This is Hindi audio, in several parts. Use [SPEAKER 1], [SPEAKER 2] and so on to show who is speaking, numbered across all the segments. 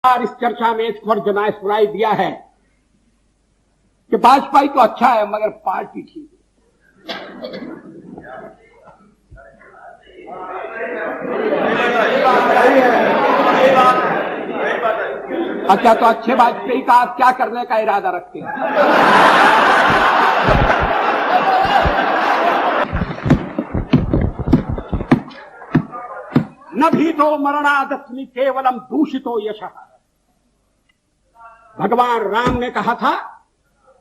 [SPEAKER 1] और इस चर्चा में एक और जनाए सुनाई दिया है कि भाजपा तो अच्छा है मगर पार्टी ठीक है। अच्छा, तो अच्छे वाजपेयी का आप क्या करने का इरादा रखते हैं? न भी तो मरणादस्मि केवलम दूषितो यशः। भगवान राम ने कहा था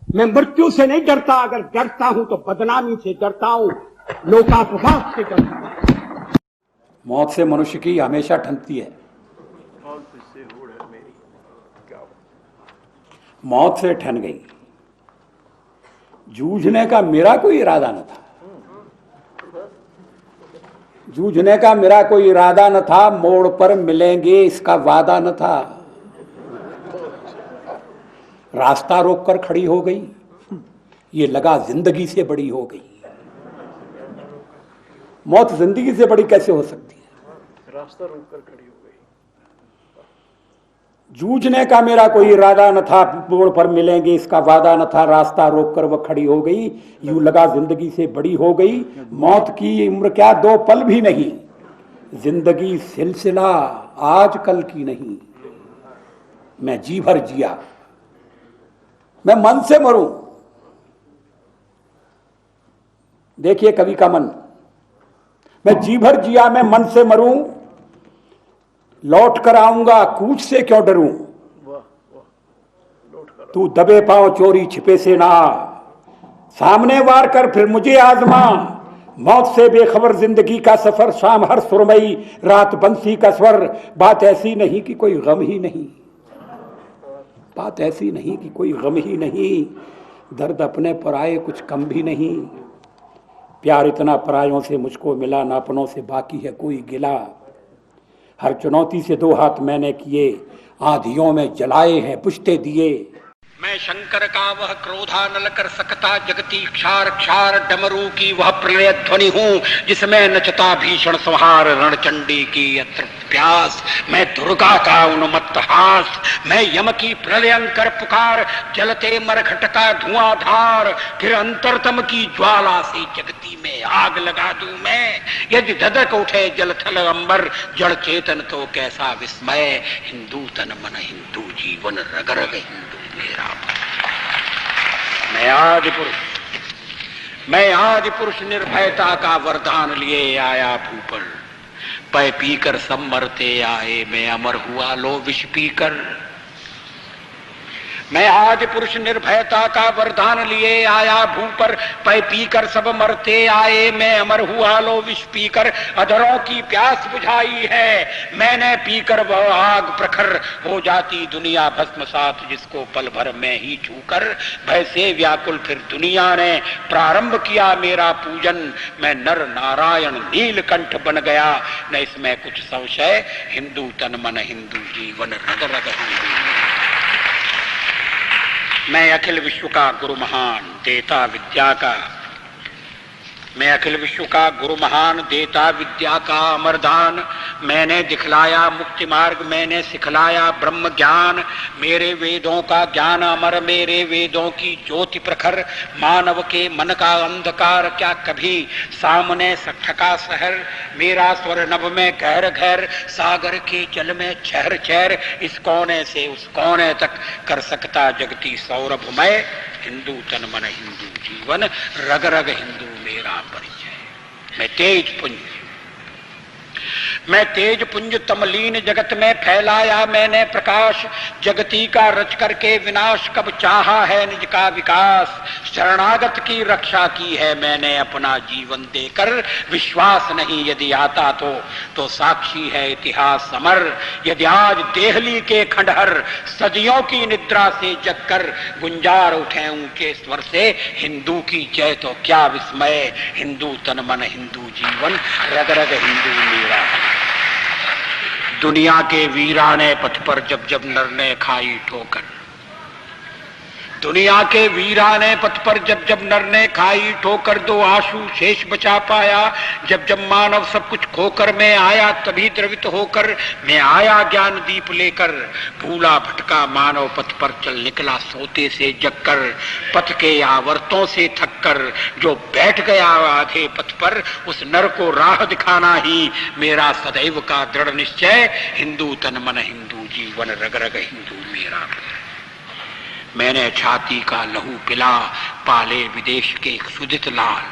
[SPEAKER 1] मैं मृत्यु से नहीं डरता, अगर डरता हूं तो बदनामी से डरता हूं, लोकापवाद से डरता हूं।
[SPEAKER 2] मौत से मनुष्य की हमेशा ठनती है। मौत से ठन गई। जूझने का मेरा कोई इरादा न था, जूझने का मेरा कोई इरादा न था, मोड़ पर मिलेंगे इसका वादा न था। रास्ता रोककर खड़ी हो गई, ये लगा जिंदगी से बड़ी हो गई। मौत जिंदगी से बड़ी कैसे हो सकती है?
[SPEAKER 3] रास्ता रोककर खड़ी हो गई।
[SPEAKER 2] जूझने का मेरा कोई इरादा न था, मोड़ पर मिलेंगे इसका वादा न था। रास्ता रोककर वह खड़ी हो गई, यूं लगा जिंदगी से बड़ी हो गई। मौत की उम्र क्या दो पल भी नहीं, जिंदगी सिलसिला आज कल की नहीं। मैं जी भर जिया, मैं मन से मरूं। देखिए कवि का मन, मैं जी भर जिया मैं मन से मरूं, लौट कर आऊंगा कूच से क्यों डरूं। तू दबे पांव चोरी छिपे से ना, सामने वार कर फिर मुझे आजमा। मौत से बेखबर जिंदगी का सफर, शाम हर सुरमई रात बंसी का स्वर। बात ऐसी नहीं कि कोई गम ही नहीं, बात ऐसी नहीं कि कोई गम ही नहीं। दर्द अपने पराये कुछ कम भी नहीं, प्यार इतना परायों से मुझको मिला, ना अपनों से बाकी है कोई गिला। हर चुनौती से दो हाथ मैंने किए, आंधियों में जलाए हैं पुष्टे दिए।
[SPEAKER 4] मैं शंकर का वह क्रोधा नल कर सकता, जगती क्षार क्षार डमरू की वह प्रलय ध्वनि हूँ, जिसमें नचता भीषण संहार रणचंडी की अतृप्त प्यास। मैं दुर्गा का उन्मत्त हास, मैं यम की प्रलयंकर पुकार, जलते मरघट का धुआंधार। फिर अंतरतम की ज्वाला से जगती में आग लगा दूं मैं, यदि धधक उठे जल थल अंबर। जड़ चेतन तो कैसा विस्मय, हिंदू तन मन हिंदू जीवन रग रग हिंदू मेरा। मैं आज पुरुष निर्भयता का वरदान लिए आया भूपर। पै पीकर सब मरते आए, मैं अमर हुआ लो विष पीकर। मैं आज पुरुष निर्भयता का वरदान लिए आया भूपर। पै पीकर सब मरते आए, मैं अमर हुआ लो विष पीकर। अधरों की प्यास बुझाई है मैंने पीकर, वह आग प्रखर हो जाती दुनिया भस्मसात, जिसको पल भर में ही छूकर। भय से व्याकुल फिर दुनिया ने प्रारंभ किया मेरा पूजन। मैं नर नारायण नीलकंठ बन गया, न इसमें कुछ संशय। हिंदू तन मन हिंदू जीवन रग रग हिंदू। मैं अखिल विश्व का गुरु महान देता विद्या का, मैं अखिल विश्व का गुरु महान देता विद्या का अमरदान। मैंने दिखलाया मुक्ति मार्ग, मैंने सिखलाया ब्रह्म ज्ञान। मेरे वेदों का ज्ञान अमर, मेरे वेदों की ज्योति प्रखर। मानव के मन का अंधकार क्या कभी सामने सठका शहर। मेरा स्वर नभ में गहर गहर, सागर के जल में चहर चहर। इस कोने से उस कोने तक कर सकता जगती सौरभमय। हिंदू तन मन हिंदू जीवन रग रग हिंदू मेरा परिचय। मैं तेज पुंज तमलीन जगत में फैलाया मैंने प्रकाश। जगती का रच करके विनाश कब चाहा है निज का विकास। शरणागत की रक्षा की है मैंने अपना जीवन देकर। विश्वास नहीं यदि आता तो साक्षी है इतिहास समर। यदि आज देहली के खंडहर सदियों की निद्रा से जगकर गुंजार उठे ऊंचे स्वर से हिंदू की जय, तो क्या विस्मय। हिंदू तन मन हिंदू जीवन रग रग हिंदू मेरा। दुनिया के वीराने पथ पर जब जब नर ने खाई ठोकर, दुनिया के वीराने पथ पर जब जब नर ने खाई ठोकर, दो आंसू शेष बचा पाया। जब जब मानव सब कुछ खोकर मैं आया, तभी द्रवित होकर मैं आया ज्ञान दीप लेकर। भूला भटका मानव पथ पर चल निकला सोते से जगकर, पथ के आवर्तों से थककर जो बैठ गया आधे पथ पर, उस नर को राह दिखाना ही मेरा सदैव का दृढ़ निश्चय। हिंदू तन मन हिंदू जीवन, रग रग हिंदू मेरा। मैंने छाती का लहू पिला पाले विदेश के एक सुदित लाल।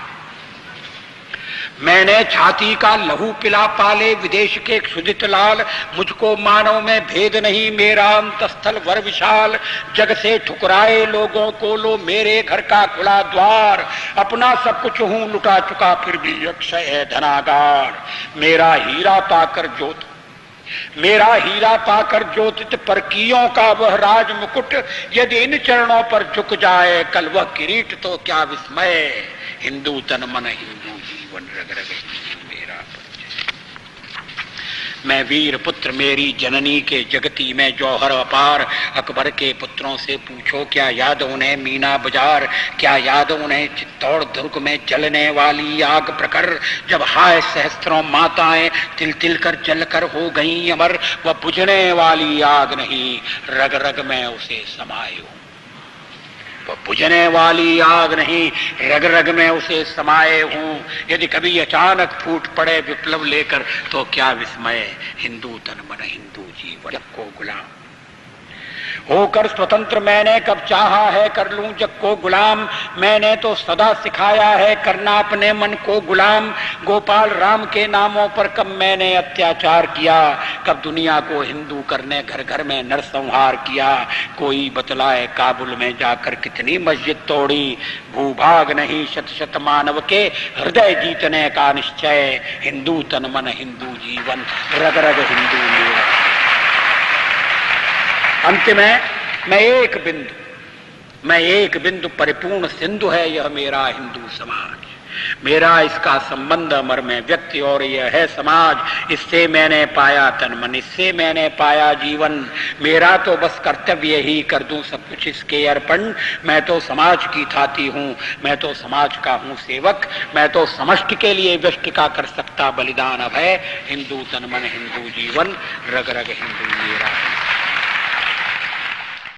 [SPEAKER 4] मैंने छाती का लहू पिला पाले विदेश के एक सुदित लाल। मुझको मानव में भेद नहीं, मेरा अंतस्थल वर विशाल। जग से ठुकराए लोगों को लो मेरे घर का खुला द्वार। अपना सब कुछ हूं लुटा चुका फिर भी अक्षय है धनागार। मेरा हीरा पाकर ज्योतित परकियों का वह राज मुकुट, यदि इन चरणों पर झुक जाए कल वह किरीट तो क्या विस्मय। हिंदू तन मन हिंदू जीवन, रग रग मेरा परिचय। मैं वीर पुत्र मेरी जननी के जगती में जौहर अपार। अकबर के पुत्रों से पूछो क्या याद उन्हें मीना बाजार। क्या याद उन्हें चित्तौड़ दुर्ग में जलने वाली आग प्रखर। जब हाय सहस्त्रों माताएं तिल तिल कर जल कर हो गई अमर। वह बुझने वाली आग नहीं, रग रग में उसे समाये हूं। वह बुझने वाली आग नहीं, रग रग में उसे समाये हूं। यदि कभी अचानक फूट पड़े विप्लव लेकर तो क्या विस्मय। हिंदू तन मन हिंदू जीवन को गुलाम होकर स्वतंत्र मैंने कब चाहा है कर लूं जग को गुलाम। मैंने तो सदा सिखाया है करना अपने मन को गुलाम। गोपाल राम के नामों पर कब मैंने अत्याचार किया। कब दुनिया को हिंदू करने घर घर में नरसंहार किया। कोई बतलाए काबुल में जाकर कितनी मस्जिद तोड़ी। भूभाग नहीं शत शत मानव के हृदय जीतने का निश्चय। हिंदू तन मन हिंदू जीवन, रग रग हिंदू मेरा। अंत में मैं एक बिंदु परिपूर्ण सिंधु है यह मेरा हिंदू समाज। मेरा इसका संबंध अमर में व्यक्ति और यह है समाज। इससे मैंने पाया तन मन, इससे मैंने पाया जीवन। मेरा तो बस कर्तव्य ही कर दूं सब कुछ इसके अर्पण। मैं तो समाज की थाती हूँ, मैं तो समाज का हूँ सेवक। मैं तो समष्टि के लिए व्यष्टि का कर सकता बलिदान अब है। हिंदू तन मन हिंदू जीवन, रग रग हिंदू मेरा।